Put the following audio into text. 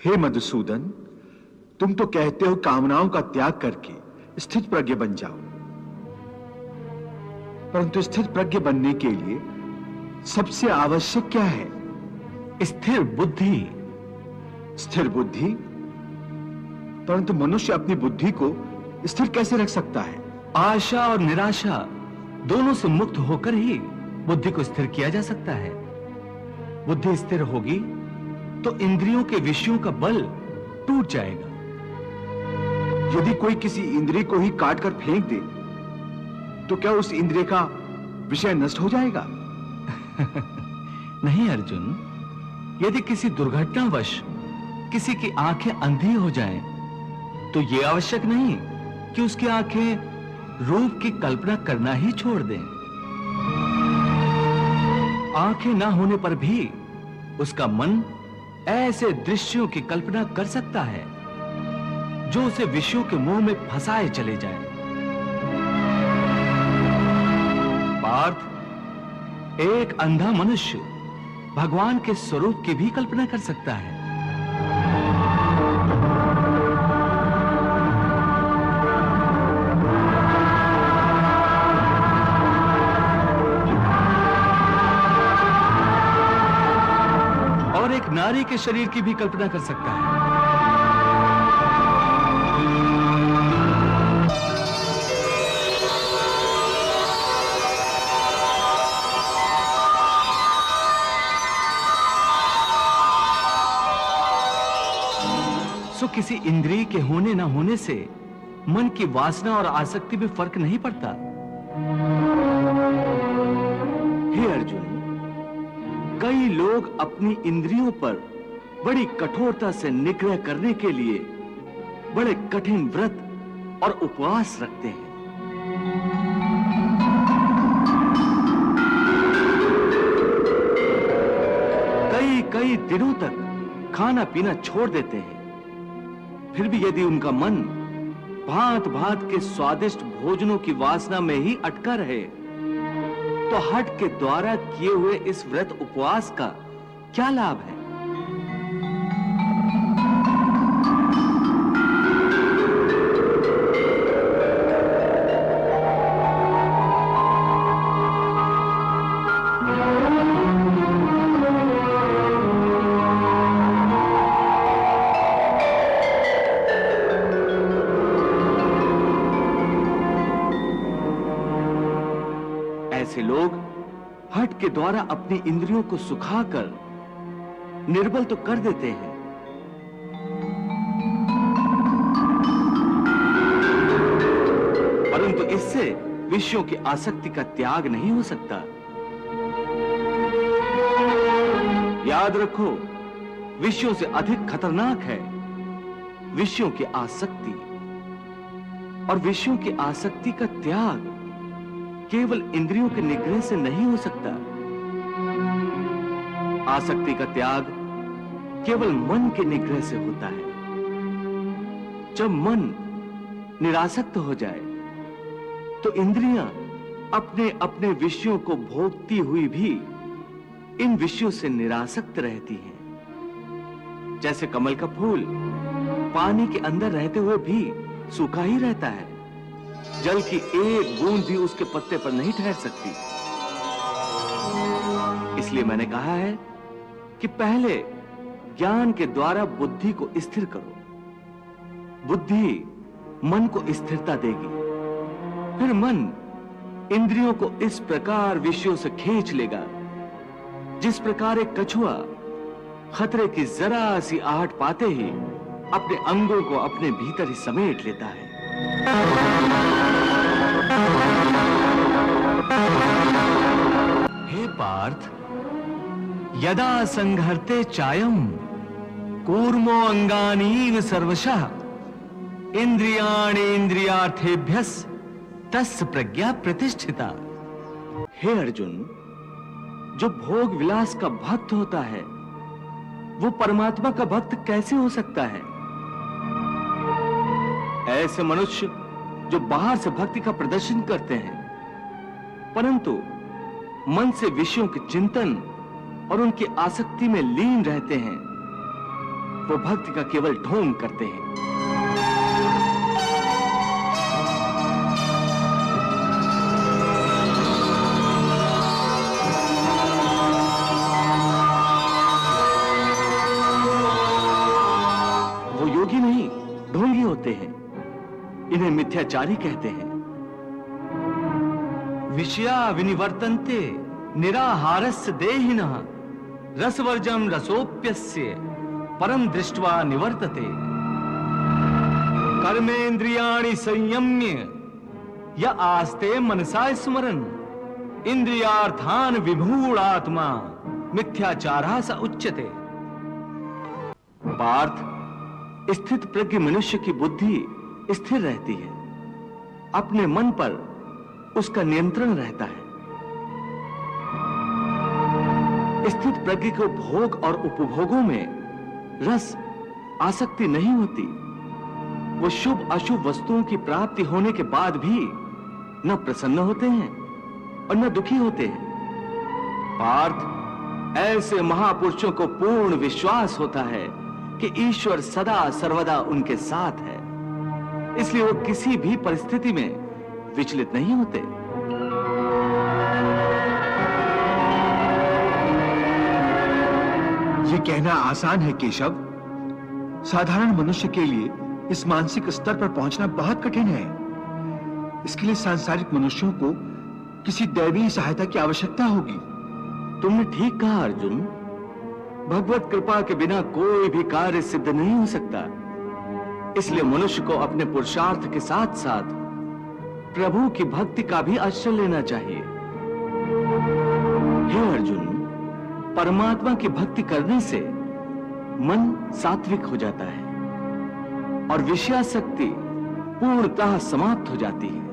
हे मधुसूदन, तुम तो कहते हो कामनाओं का त्याग करके स्थित प्रज्ञ बन जाओ, परंतु स्थित प्रज्ञ बनने के लिए सबसे आवश्यक क्या है? स्थिर बुद्धि। स्थिर बुद्धि? परंतु मनुष्य अपनी बुद्धि को स्थिर कैसे रख सकता है? आशा और निराशा दोनों से मुक्त होकर ही बुद्धि को स्थिर किया जा सकता है। बुद्धि स्थिर होगी तो इंद्रियों के विषयों का बल टूट जाएगा। यदि कोई किसी इंद्रिय को ही काट कर फेंक दे तो क्या उस इंद्रिय का विषय नष्ट हो जाएगा? नहीं अर्जुन, यदि किसी दुर्घटनावश किसी की आंखें अंधी हो जाएं, तो यह आवश्यक नहीं कि उसकी आंखें रूप की कल्पना करना ही छोड़ दें। आंखें ना होने पर भी उसका मन ऐसे दृश्यों की कल्पना कर सकता है जो उसे विषयों के मोह में फंसाए चले जाएं। पार्थ, एक अंधा मनुष्य भगवान के स्वरूप की भी कल्पना कर सकता है। और एक नारी के शरीर की भी कल्पना कर सकता है। सो किसी इंद्रिय के होने ना होने से मन की वासना और आसक्ति में फर्क नहीं पड़ता। हे अर्जुन, कई लोग अपनी इंद्रियों पर बड़ी कठोरता से निग्रह करने के लिए बड़े कठिन व्रत और उपवास रखते हैं। कई दिनों तक खाना पीना छोड़ देते हैं। फिर भी यदि उनका मन भांत भांत के स्वादिष्ट भोजनों की वासना में ही अटका रहे, तो हठ के द्वारा किए हुए इस व्रत उपवास का क्या लाभ है? ऐसे लोग हठ के द्वारा अपनी इंद्रियों को सुखाकर निर्बल तो कर देते हैं, परंतु इससे विषयों की आसक्ति का त्याग नहीं हो सकता। याद रखो, विषयों से अधिक खतरनाक है विषयों की आसक्ति, और विषयों की आसक्ति का त्याग केवल इंद्रियों के निग्रह से नहीं हो सकता। आसक्ति का त्याग केवल मन के निग्रह से होता है। जब मन निरासक्त हो जाए तो इंद्रियां अपने अपने विषयों को भोगती हुई भी इन विषयों से निरासक्त रहती हैं। जैसे कमल का फूल पानी के अंदर रहते हुए भी सूखा ही रहता है, जल की एक बूंद भी उसके पत्ते पर नहीं ठहर सकती। इसलिए मैंने कहा है कि पहले ज्ञान के द्वारा बुद्धि को स्थिर करो। बुद्धि मन को स्थिरता देगी, फिर मन इंद्रियों को इस प्रकार विषयों से खींच लेगा जिस प्रकार एक कछुआ खतरे की जरा सी आहट पाते ही अपने अंगों को अपने भीतर ही समेट लेता है। हे पार्थ, यदा संघर्ते चायम कूर्मो अंगानीव सर्वशः इंद्रियाणि इंद्रियार्थेभ्यस् तस्य प्रज्ञा प्रतिष्ठिता। हे अर्जुन, जो भोग विलास का भक्त होता है वो परमात्मा का भक्त कैसे हो सकता है? ऐसे मनुष्य जो बाहर से भक्ति का प्रदर्शन करते हैं परंतु मन से विषयों के चिंतन और उनकी आसक्ति में लीन रहते हैं, वो भक्ति का केवल ढोंग करते हैं। वो योगी नहीं, ढोंगी होते हैं। इन्हें मिथ्याचारी कहते हैं। विषया विनिवर्तन्ते निराहारस्य देहिनः रसवर्जम रसोप्यस्य परम दृष्ट्वा निवर्तते। कर्मेन्द्रियाणि संयम्य य आस्ते मनसा स्मरन् इंद्रियार्थान विमूढ़ात्मा मिथ्याचारः स उच्यते। पार्थ, स्थित प्रज्ञ मनुष्य की बुद्धि स्थिर रहती है, अपने मन पर उसका नियंत्रण रहता है। स्थित प्रज्ञ को भोग और उपभोगों में रस आसक्ति नहीं होती। वो शुभ अशुभ वस्तुओं की प्राप्ति होने के बाद भी न प्रसन्न होते हैं और न दुखी होते हैं। पार्थ, ऐसे महापुरुषों को पूर्ण विश्वास होता है कि ईश्वर सदा सर्वदा उनके साथ है, इसलिए वो किसी भी परिस्थिति में विचलित नहीं होते। ये कहना आसान है केशव, साधारण मनुष्य के लिए इस मानसिक स्तर पर पहुंचना बहुत कठिन है। इसके लिए सांसारिक मनुष्यों को किसी दैवीय सहायता की आवश्यकता होगी। तुमने ठीक कहा अर्जुन। भगवत कृपा के बिना कोई भी कार्य सिद्ध नहीं हो सकता। इसलिए मनुष्य को अपने पुरुषार्थ के साथ साथ प्रभु की भक्ति का भी आश्रय लेना चाहिए। हे अर्जुन, परमात्मा की भक्ति करने से मन सात्विक हो जाता है और विषयासक्ति पूर्णतः समाप्त हो जाती है।